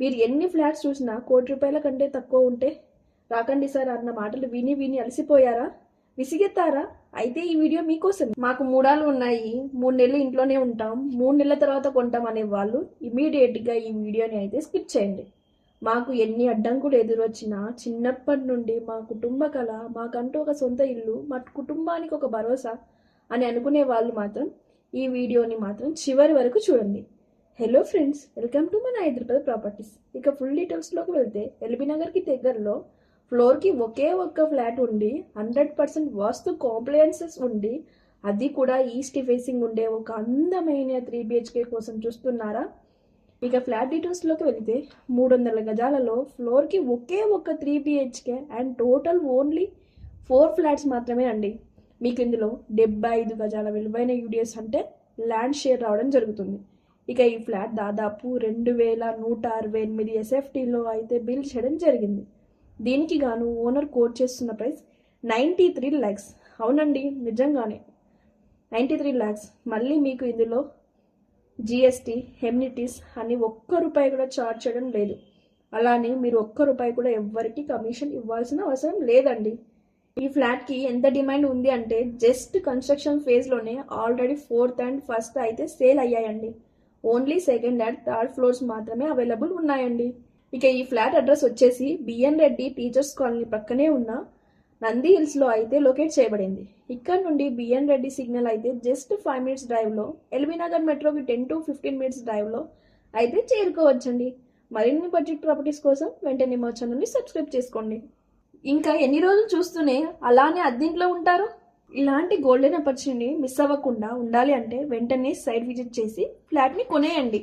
మీరు ఎన్ని ఫ్లాట్స్ చూసినా ₹1,00,00,000 కంటే తక్కువ ఉంటే రాకండి సార్ అన్న మాటలు విని విని అలసిపోయారా? విసిగెత్తారా? అయితే ఈ వీడియో మీకోసం. మాకు 3 ఆళ్ళు ఉన్నాయి, 3 నెలలు ఇంట్లోనే ఉంటాం, 3 నెలల తర్వాత కొంటాం అనే వాళ్ళు ఇమీడియట్గా ఈ వీడియోని అయితే స్కిప్ చేయండి. మాకు ఎన్ని అడ్డంకులు ఎదురొచ్చినా చిన్నప్పటి నుండి మా కుటుంబ కళ, మాకంటూ ఒక సొంత ఇల్లు, మా కుటుంబానికి ఒక భరోసా అని అనుకునే వాళ్ళు మాత్రం ఈ వీడియోని మాత్రం చివరి వరకు చూడండి. హలో ఫ్రెండ్స్, వెల్కమ్ టు మన హైదరాబాద్ ప్రాపర్టీస్. ఇక ఫుల్ డీటెయిల్స్లోకి వెళ్తే ఎల్బీ నగర్కి దగ్గరలో ఫ్లోర్కి ఒకే ఒక్క ఫ్లాట్ ఉండి 100% వాస్తు కాంప్లయన్సెస్ ఉండి అది కూడా ఈస్ట్ ఫేసింగ్ ఉండే ఒక అందమైన 3 BHK కోసం చూస్తున్నారా? ఇక ఫ్లాట్ డీటెయిల్స్లోకి వెళ్తే 300 గజాలలో ఫ్లోర్కి ఒకే ఒక్క 3 BHK and total only 4 flats మాత్రమే అండి. మీకు ఇందులో 75 గజాల విలువైన యూడిఎస్ అంటే ల్యాండ్ షేర్ రావడం జరుగుతుంది. ఇక ఈ ఫ్లాట్ దాదాపు 2168 SFTలో అయితే బిల్ చేయడం జరిగింది. దీనికి గాను ఓనర్ కోట్ చేస్తున్న ప్రైస్ 93 lakhs. అవునండి, నిజంగానే 93 lakhs. మళ్ళీ మీకు ఇందులో GST, ఎమ్యూనిటీస్ అని ₹1 కూడా ఛార్జ్ చేయడం లేదు. అలానే మీరు ₹1 కూడా ఎవ్వరికి కమిషన్ ఇవ్వాల్సిన అవసరం లేదండి. ఈ ఫ్లాట్కి ఎంత డిమాండ్ ఉంది అంటే జస్ట్ కన్స్ట్రక్షన్ ఫేజ్లోనే ఆల్రెడీ 4th and 1st అయితే సేల్ అయ్యాయండి. Only 2nd and 3rd floors మాత్రమే అవైలబుల్ ఉన్నాయండి. ఇక ఈ ఫ్లాట్ అడ్రస్ వచ్చేసి బిఎన్ రెడ్డి టీచర్స్ కాలనీ పక్కనే ఉన్న నంది హిల్స్లో అయితే లొకేట్ చేయబడింది. ఇక్కడ నుండి బిఎన్ రెడ్డి సిగ్నల్ అయితే జస్ట్ 5 minutes డ్రైవ్లో, ఎల్బీ నగర్ మెట్రోకి 10 to 15 minutes డ్రైవ్లో అయితే చేరుకోవచ్చండి. మరిన్ని బడ్జెట్ ప్రాపర్టీస్ కోసం వెంటనే మా ఛానల్ని సబ్స్క్రైబ్ చేసుకోండి. ఇంకా ఎన్ని రోజులు చూస్తూనే అలానే అద్దెంట్లో ఉంటారు? ఇలాంటి గోల్డెన్ ఆపర్చునిటీ మిస్ అవ్వకుండా ఉండాలి అంటే వెంటనే సైట్ విజిట్ చేసి ఫ్లాట్ని కొనేయండి.